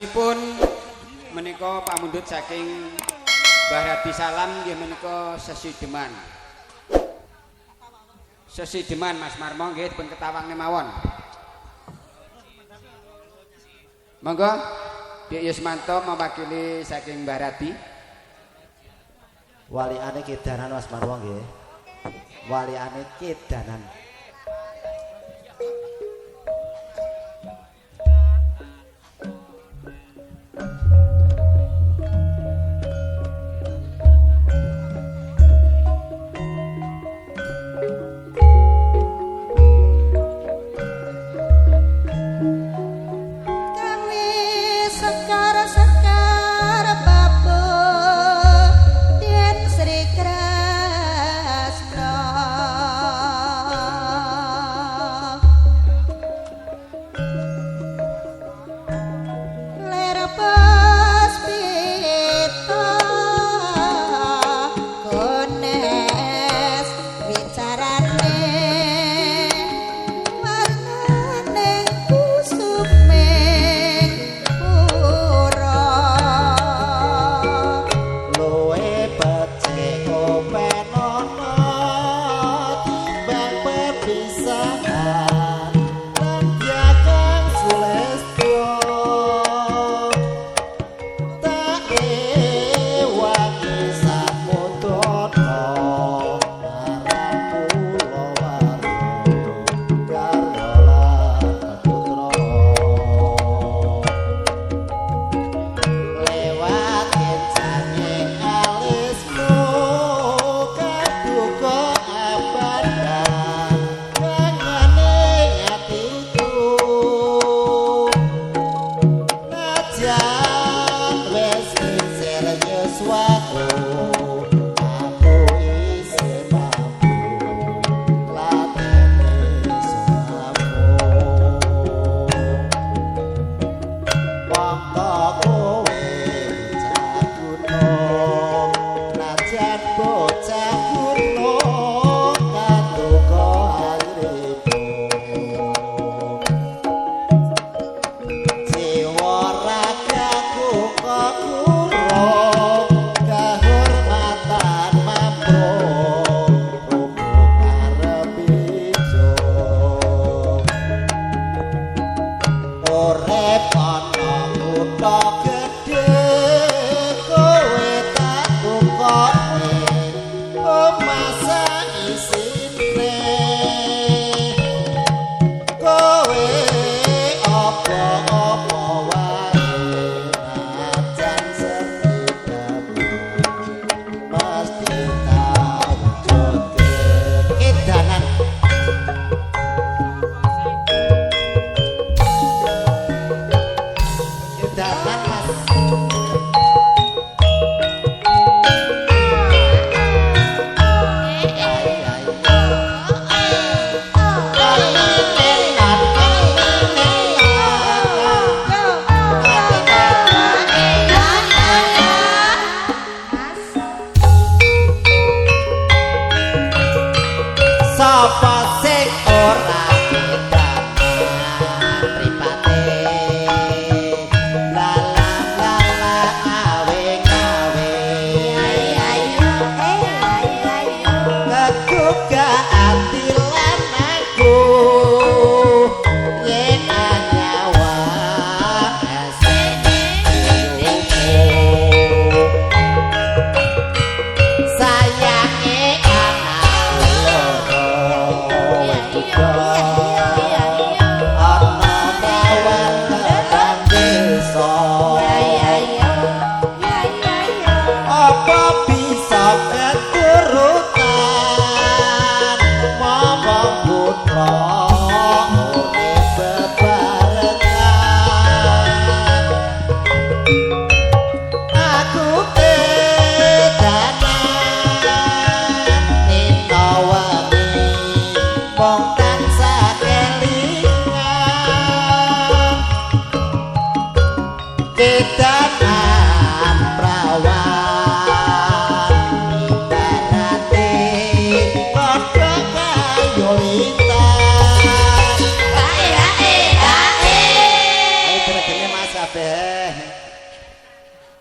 Pun menika pamundhut saking Mbah Radi Salam nggih menika sesideman. Sesideman Mas Marmo nggih dipun ketawangne mawon. Monggo Dik Yusmanto mewakili saking Mbah Radi. Waliane Kedanan Mas Marmo nggih. Waliane Kedanan.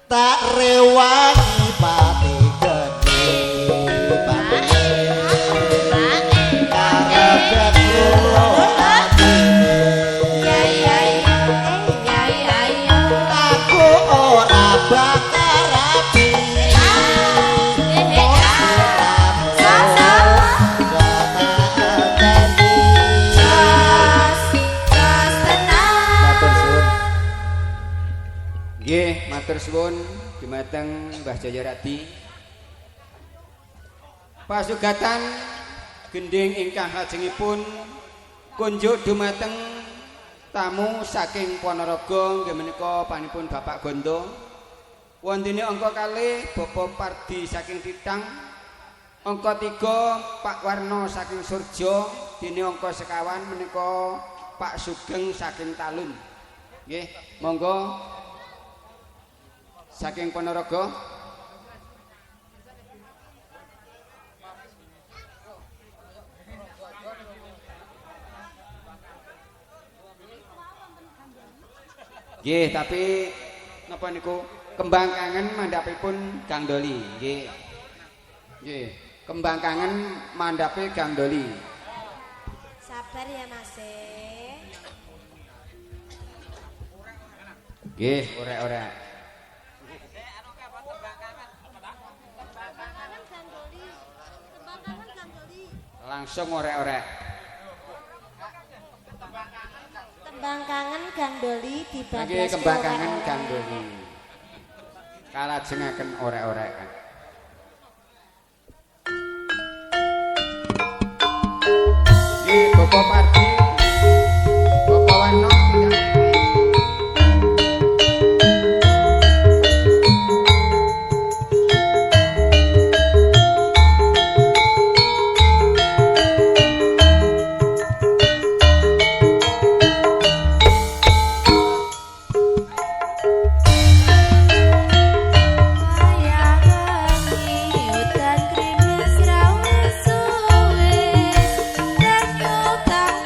tak rewangi pati gede pati karepet kula aku ora bakal rapi Nggih, matur suwun dumateng Mbah Jayaradi. Pasugatan gending ingkang lajengipun kunjuk dumateng tamu saking Ponorogo nggih menika panipun Bapak Gondo. Wontene angka 2 Bapak Pardi saking Titang. Angka 3 Pak Warno saking Surjo. Dene angka 1 menika Pak Sugeng saking Talun. Nggih, monggo saking Ponorogo. Nggih, tapi napa niku kembang kangen mandhapipun Kang Doli. Nggih. Nggih, kembang kangen mandhape Kang Doli. Sabar ya Mas. Nggih, ora-ora. Langsung ora-ora. Kembang kangen Kang Doli dibablas. Nggih, kembang kangen Kang Doli. Kalajengaken ora-ora. Nggih, Bapak Pardi, Bapak Warno tidak. Hutan krimis rawe suwe, dan nyutang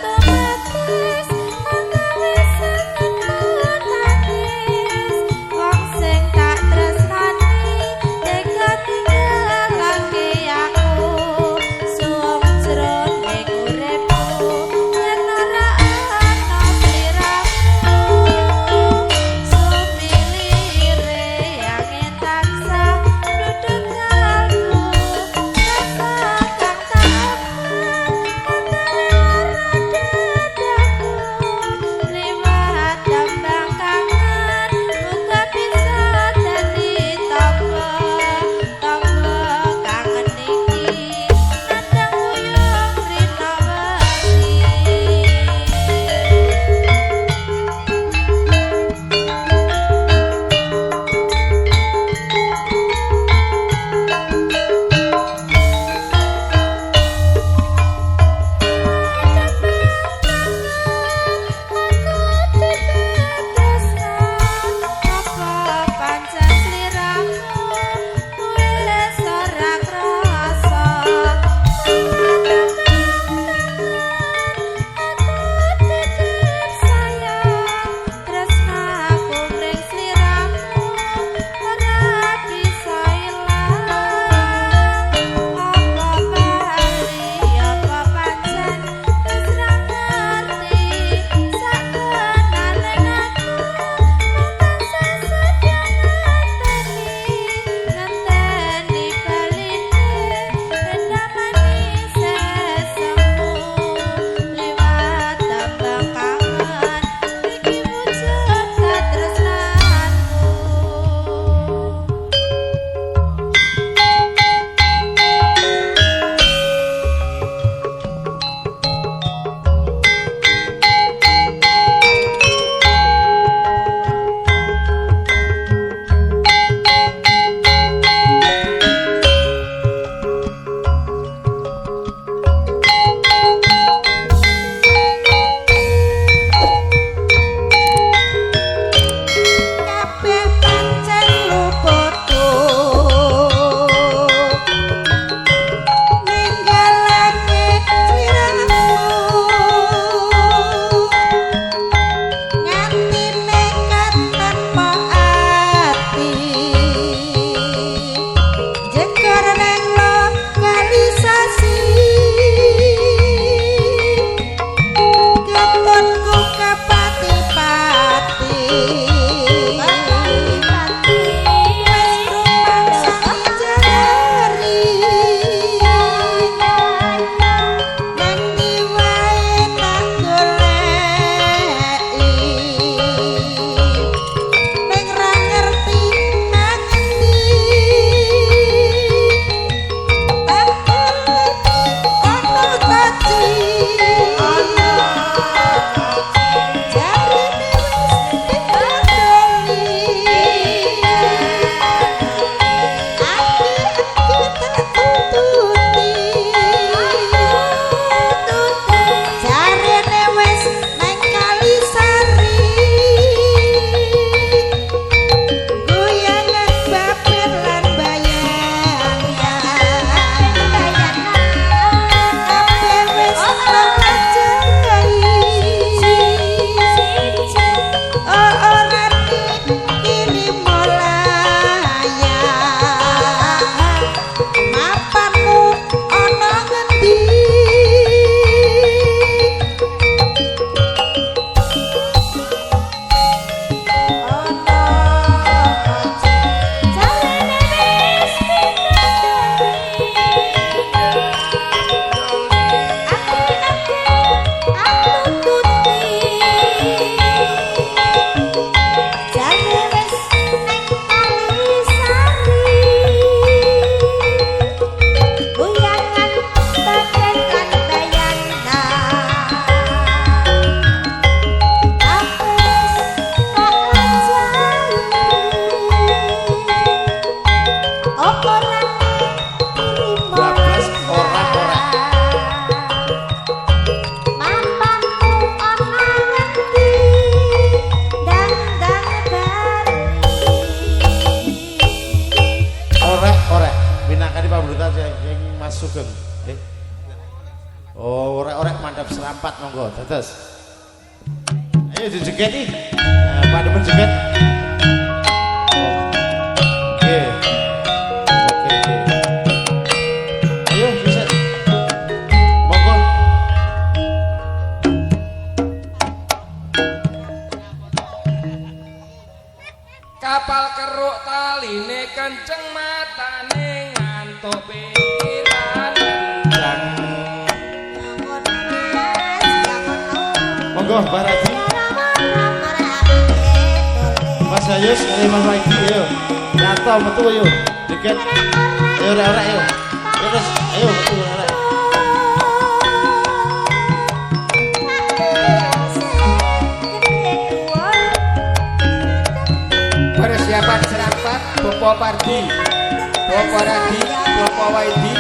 Sugeng. Oh, orek-orek mandap serampat monggo, dados. Ayo dijegeti. Pandemen jeget. Oke. Oke. Ayo siset. Monggo. Kapal keruk taline kenceng matane ngantuk pikiran endang. Monggo Baradi. Mas Ayus, Mas Waidi ayo. Nyanto metu ayo. Deket. Ayo rek-rek ayo. Terus ayo metu rek. Persiapan serampat Bapak Pardi, Bapak Radi, Bapak Waidi.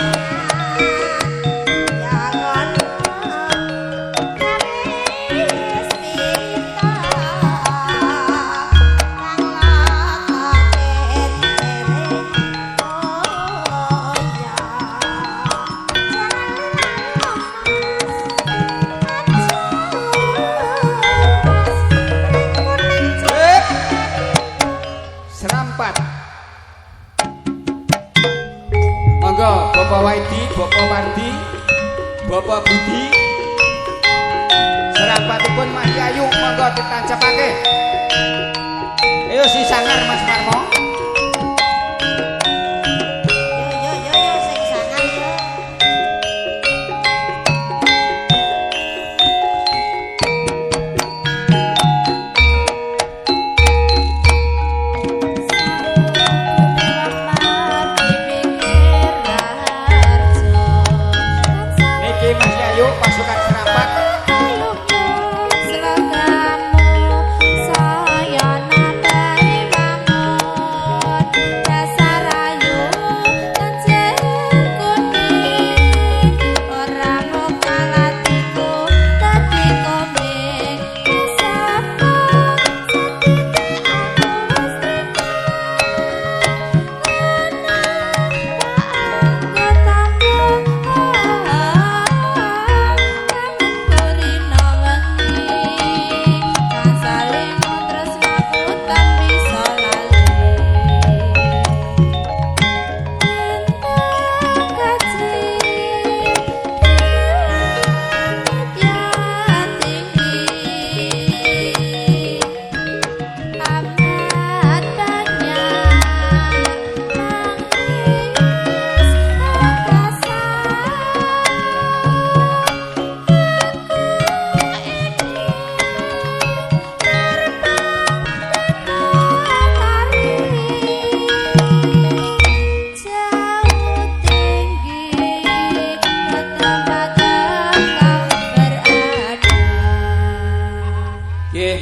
Serampat. Monggo Bapak Waidi, Bapak Mardi, Bapak Budi. Serampatipun Mas Yayu monggo ditancepake. Ayo si sangar Mas Marmo. Yo sing sangar yo. Niki Mas Yayu pasukan serampat.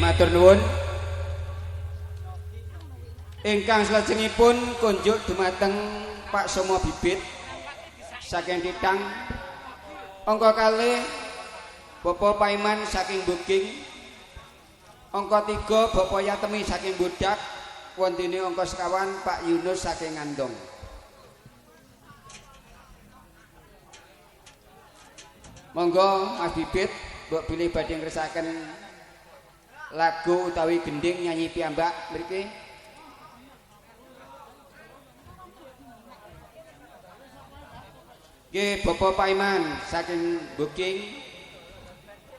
Matur nuwun. Ingkang salajengipun kunjuk dumateng Pak Somo Bibit saking Titang. Angka kalih Bapak Paiman saking Booking. Angka 3 Bapak Yatemi saking Budak. Wontene angka sekawan Pak Yunus saking Ngandong. Monggo Mas Bibit mbok pilih badhe ngresaken lagu utawi gending nyanyi piyambak mriki. Nggih Bapak Paiman saking Booking,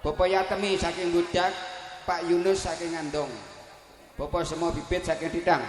Bapak Yatemi saking Budak, Pak Yunus saking Ngandong, Bapak Somo Bibit saking Titang.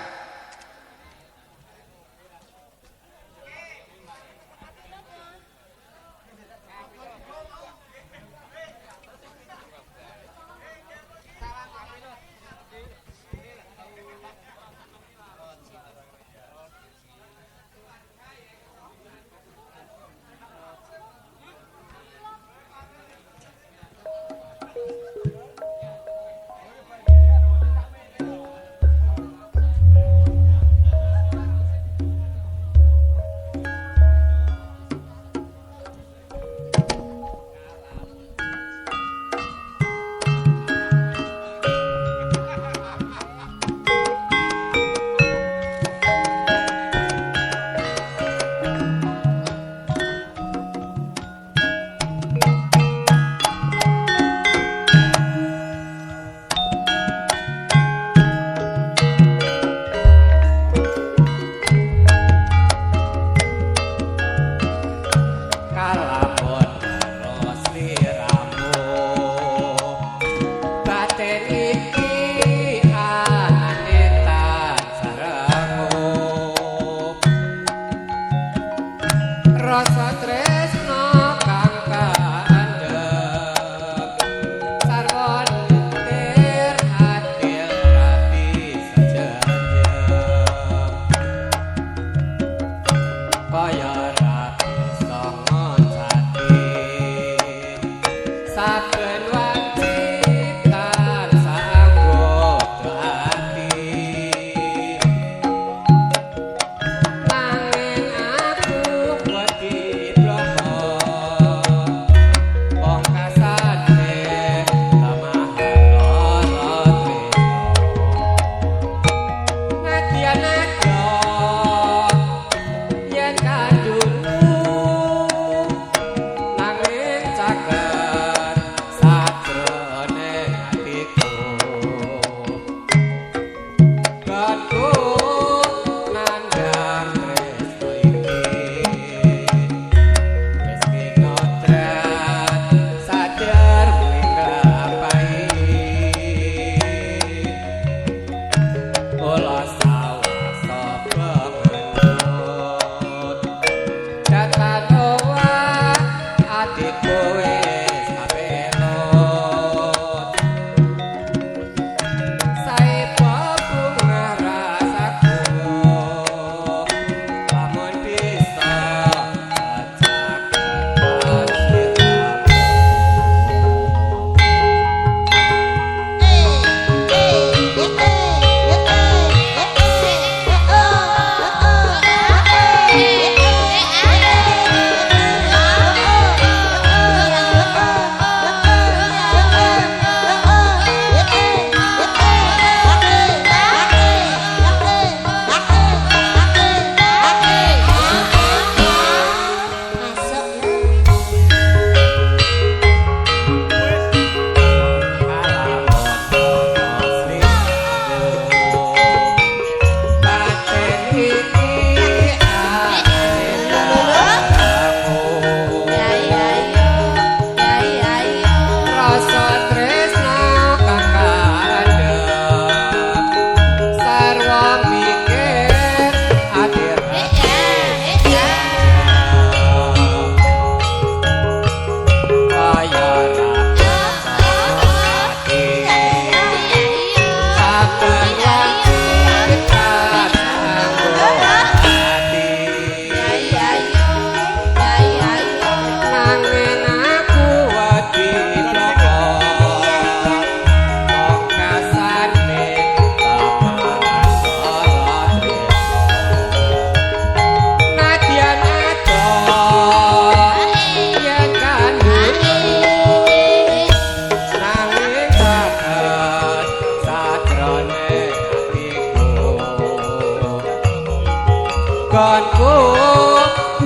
konku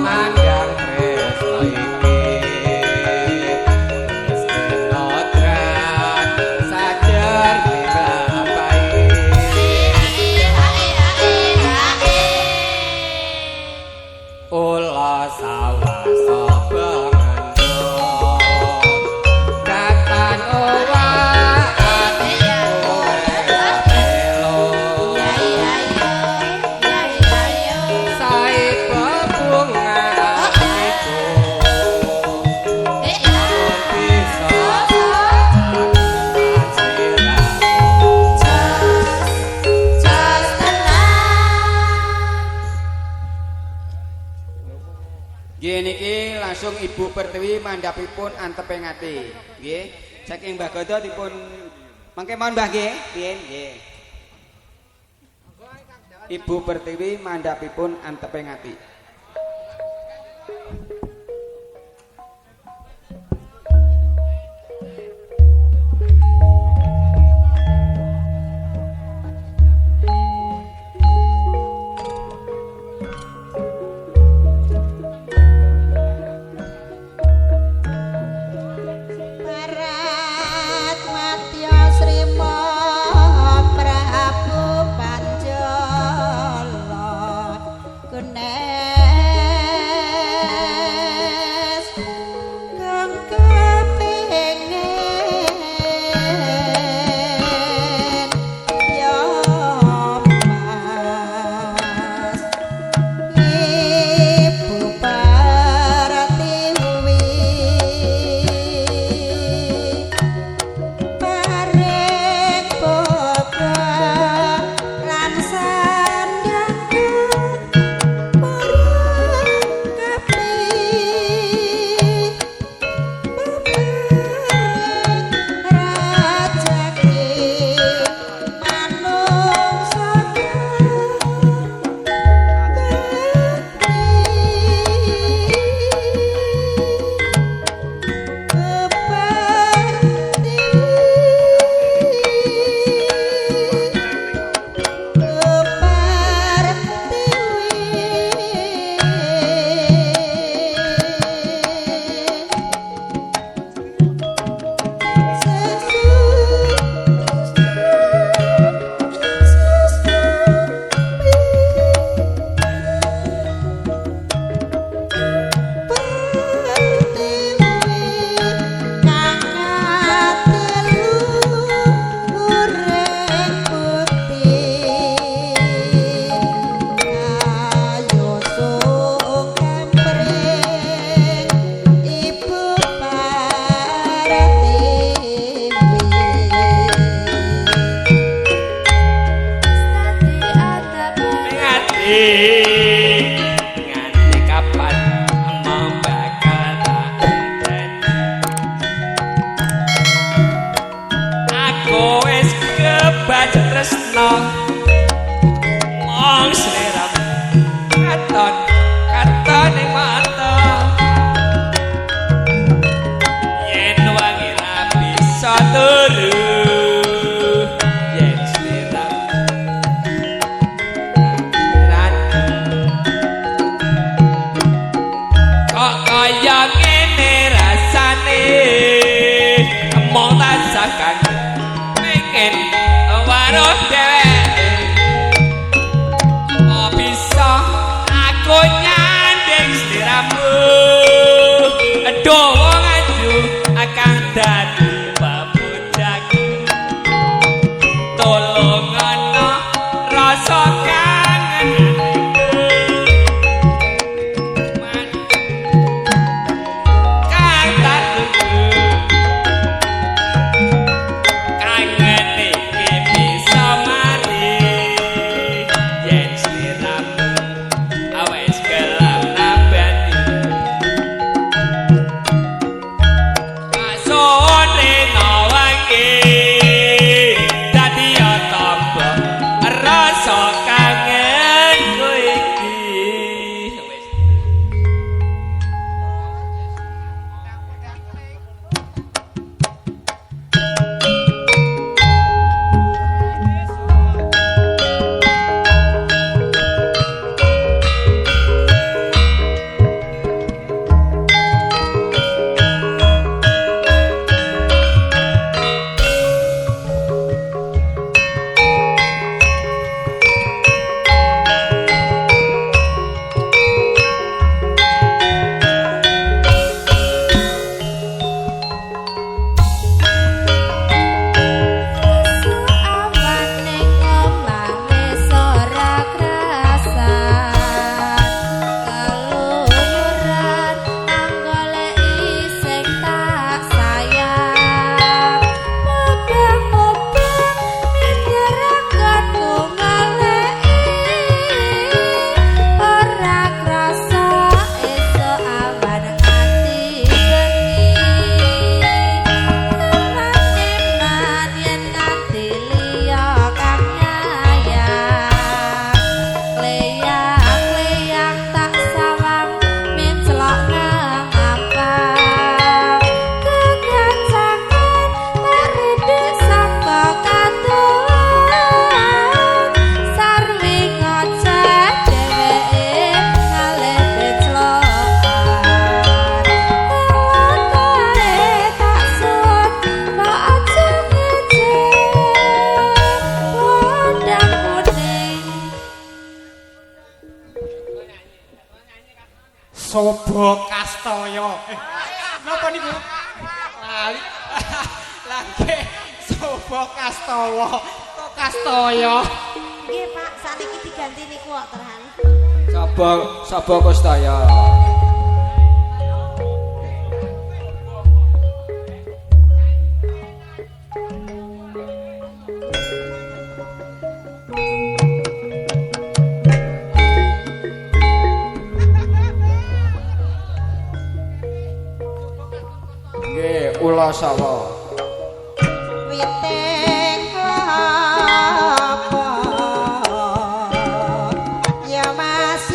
mandang tresno iki wis kenotran sajar mirapai ula sawah sapa niki langsung Ibu Pertiwi mandhapipun anteping ati. Nggih, saking Mbah Gondo dipun mangke mohon Mbah nggih, piye nggih. Ibu Pertiwi mandhapipun anteping ati. nganti kapan mau bakal tak aku wis kebaca tresno mong selera katon ning mata yen wangi ra bisa turu pengen waruh dheweke apa bisa aku nyanding sliramu aduh ngaju akan dadi babujak tolong ana rasa kangen rasa kangen Sobo Kastoyo. Napa niku? Lali. Lagi Sobo Kastowo. Kok Kastoyo? Nggih, Pak, saniki diganti niku kok terhan. Sobo Kastoyo. Ula sawa witing klapa ya mas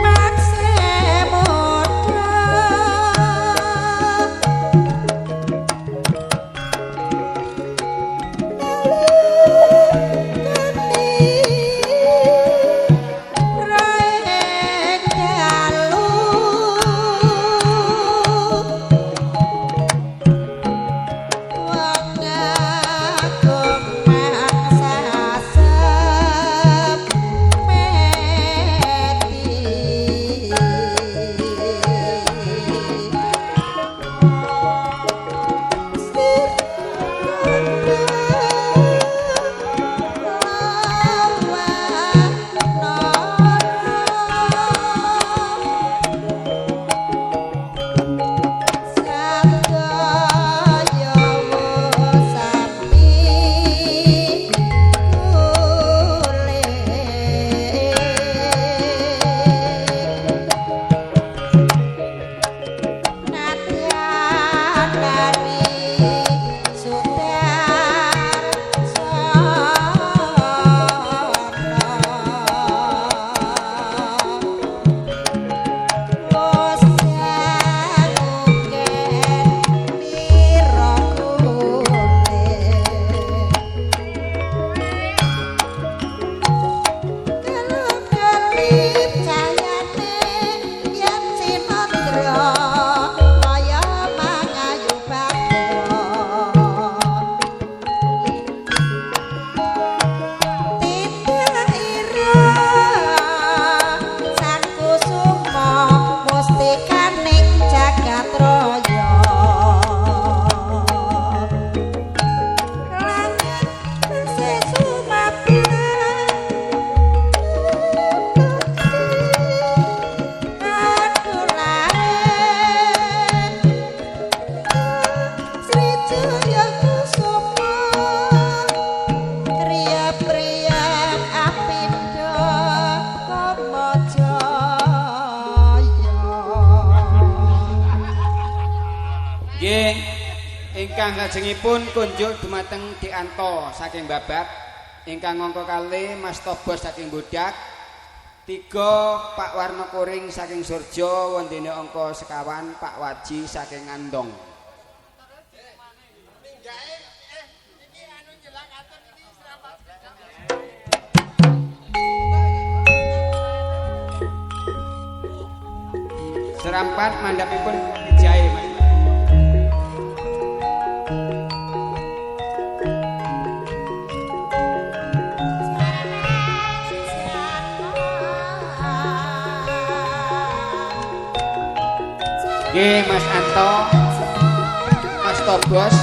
makse modha ingkang lajengipun kunjuk dumateng Dianto saking Babak, ingkang angka kalih Mas Tobos saking Bodak, 3 Pak Warna Kuring saking Surjo, wondene angka sekawan Pak Waji saking Andong. Serampat mandhapipun jahe Mas. Nggih Mas Anto, Mas Tobos,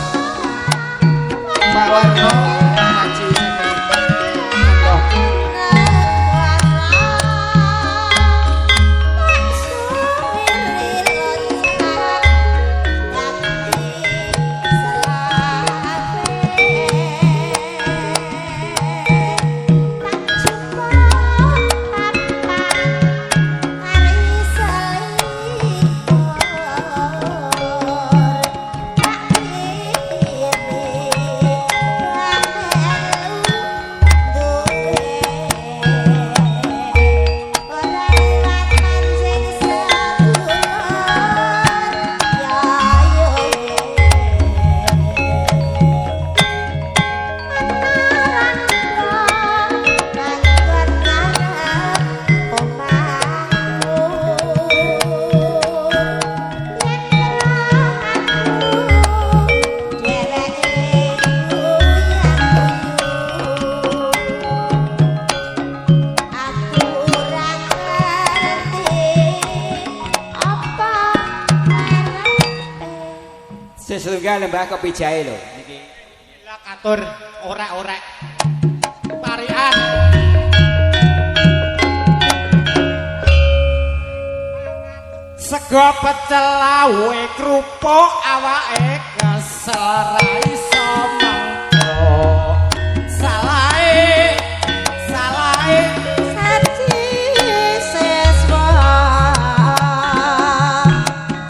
Pak Warno, Haji Anto. Thank you. setunggal Mbah kopi jahe lho niki. Lah katur orek-orek. Parian. Sego pecel lawe krupuk awake kesel ra iso mangko. Salahe saji seswa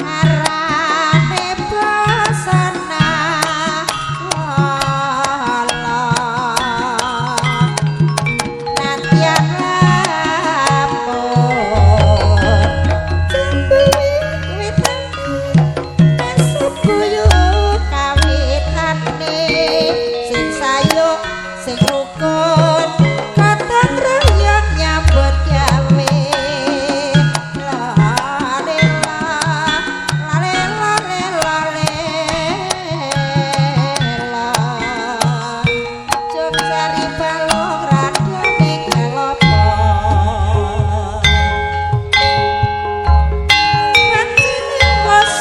arane basana wala natyan lapor Subuyu kawitane sing sayo sing rukun katang royong nyambut gawe Jog cari balung rada ning kelopo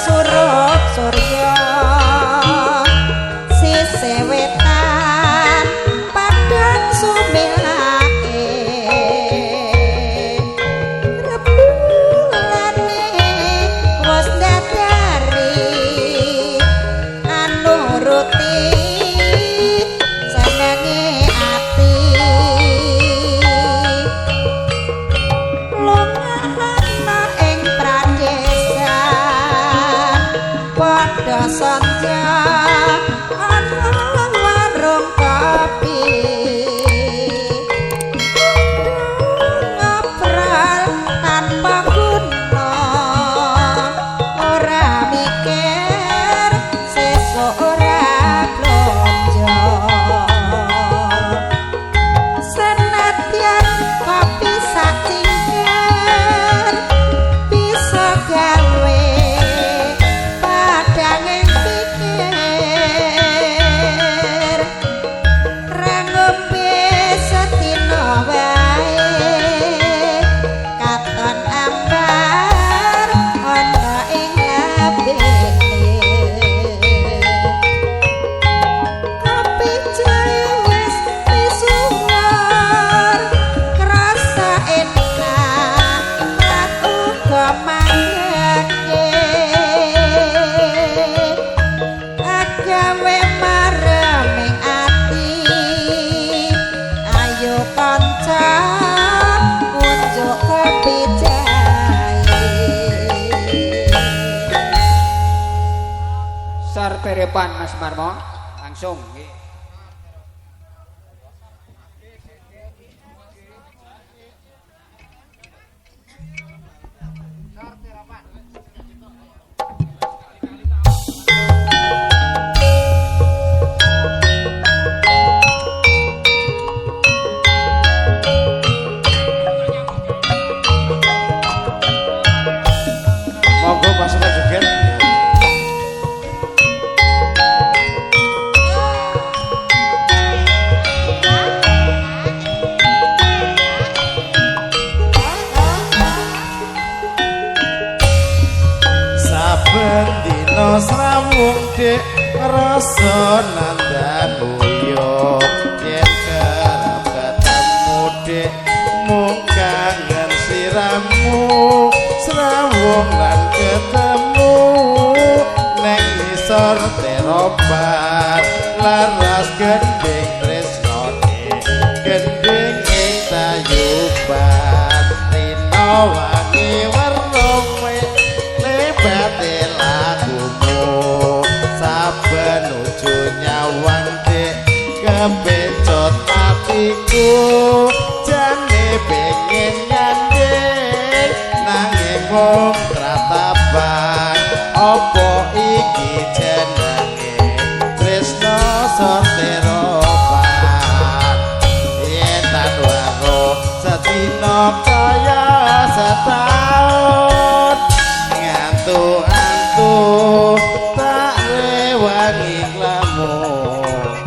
Surup surya sisih wetan padang sumilake rebulane wis dadari anuruti senenge ati lumahana ing pradesan padha sanja ana warung kopi ngapral tanpa guna ora mikir sesuk ora blonjo senadyan kopi sacingker bisa gawe padanging pikir ra ngombe sedina wae katon ambar ana ing lambene kopi jahe wis misuwur krasa enak lan uga manggake agawe mareming ati ayo kanca unjuk kopi jahe Sarperepan Mas Marmo langsung nggih. monggo pasukan joget. Saben dina srawung dik rasa nandanuyo yen kerep ketemu dik mung kangen siramu srawung lan ketemu neng isor teropat laras gending tresnane gending ing tayuban rino wangi werome lebate lagumu saben uju nyawang dik kepencut atiku jane pengen nyanding nanging mung tratapan opo iki jenenge tresno sorteropan yen tan waro sedina kaya setahun ngantuk-antuk tak rewangi lamun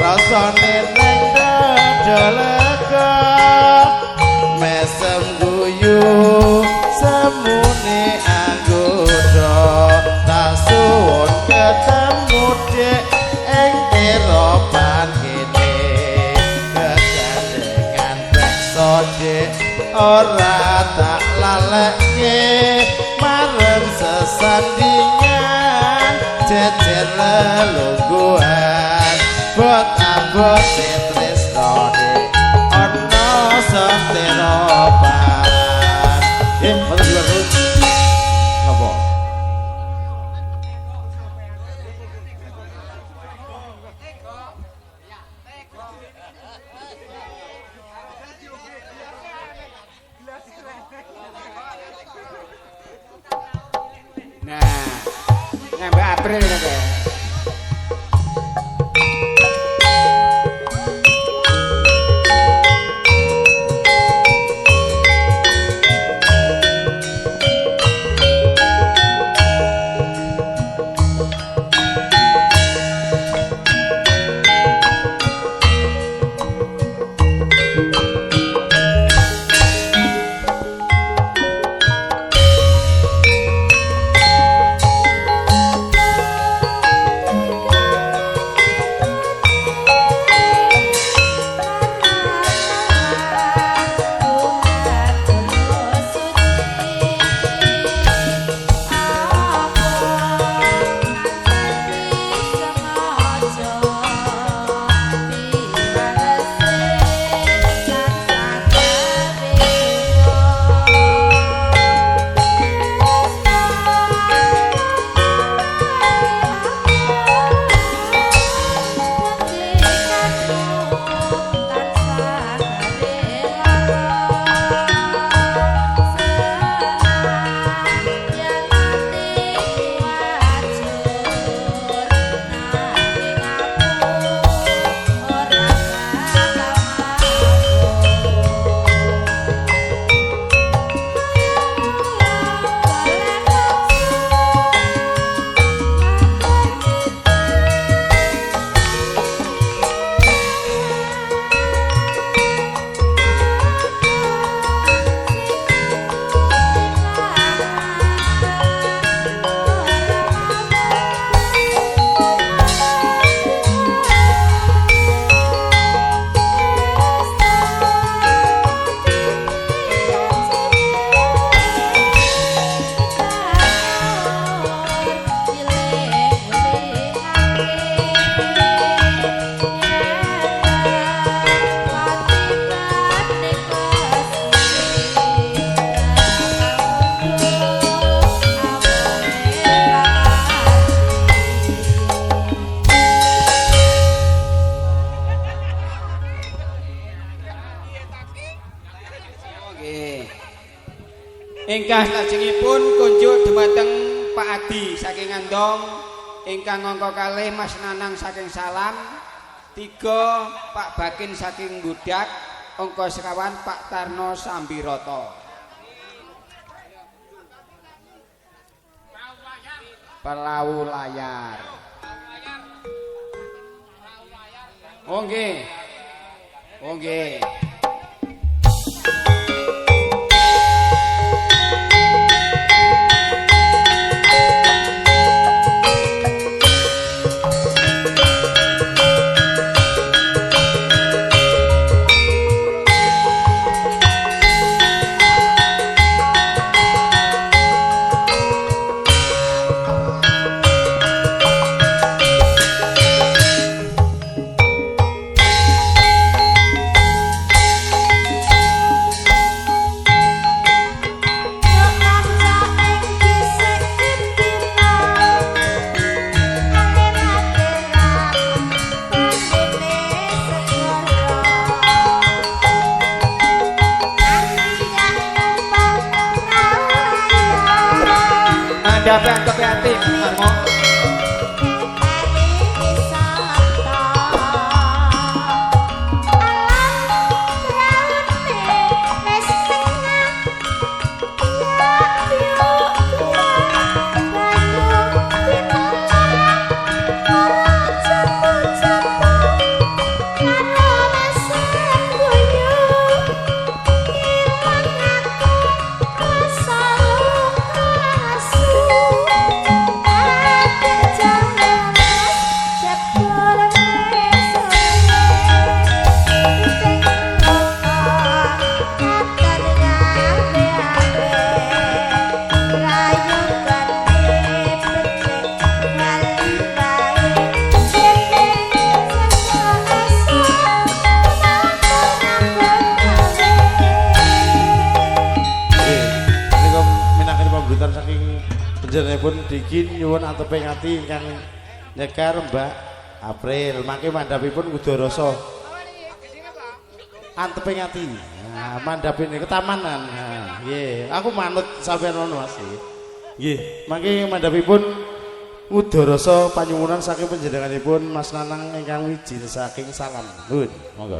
rasane neng dada lega mesem guyu semune anggodo tak ketemu dek ing eropan kene kegandengan bekso dek ora tak lalekke marem sesandingan jejer lelungguhan bot abot tresno dek ana seteropan mboten dulu napa Nah, nyampe April kok. Ingkang lajengipun kunjuk dumateng Pak Adi saking Andong, ingkang angka kalih Mas Nanang saking Salam, 3 Pak Bakin saking Gudak, angka sekawan Pak Tarno Sambiroto. Perahu layar. Oh nggih. Oh nggih. Digin nyuwun anteping ati ingkang nyekar Mbak April mangke mandhapipun Udharasa anteping ati nah mandhapine ketamanan nah nggih aku manut sampeyan ngono Mas nggih mangke mandhapipun Udharasa panyuwunan saking panjenenganipun Mas Nanang ingkang wiji saking salam nuwun monggo.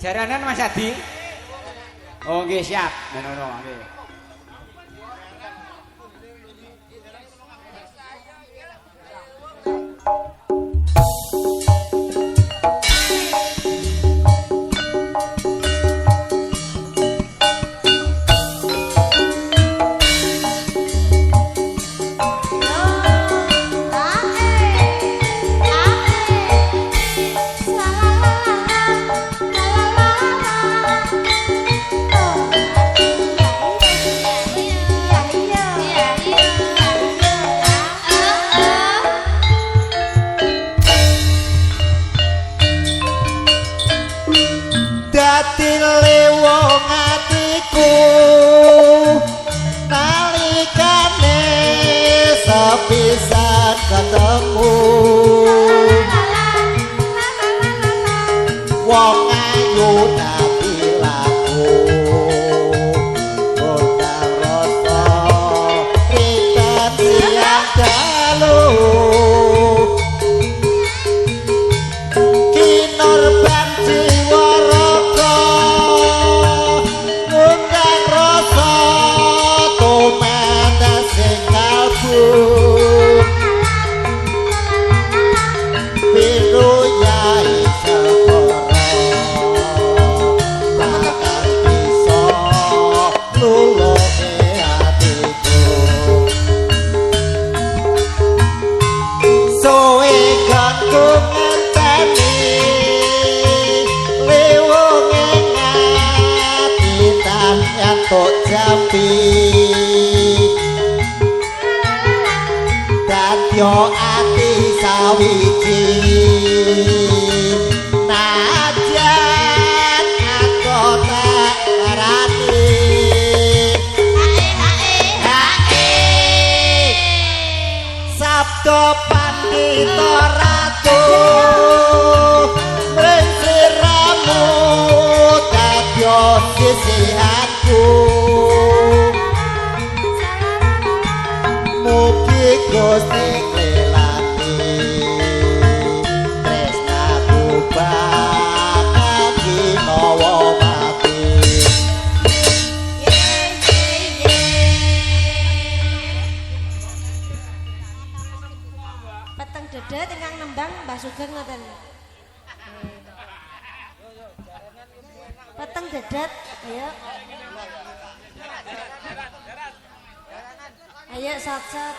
Jaranan Mas Adi. Oh nggih siap. Menono nggih. ketemu wong ayu tapi laku kondang rasa ritet siang dalu kinorban jiwa raga kondang rasa tumen sing kalbu biru yai separa takkan bisa luluhe hatiku soe kan ku ngenteni liwunge ngati tan yantuk jambi dadya ati sawiji najan aku tak ngerti sabda pandita ratu mring siramu dadya sisihanku mugi Gusti nglelati tresnaku bakal ginawa mati Peteng dedet ingkang nembang Mbah Sugeng ngoten. Peteng dedet, ayo. Ayo sat-sat.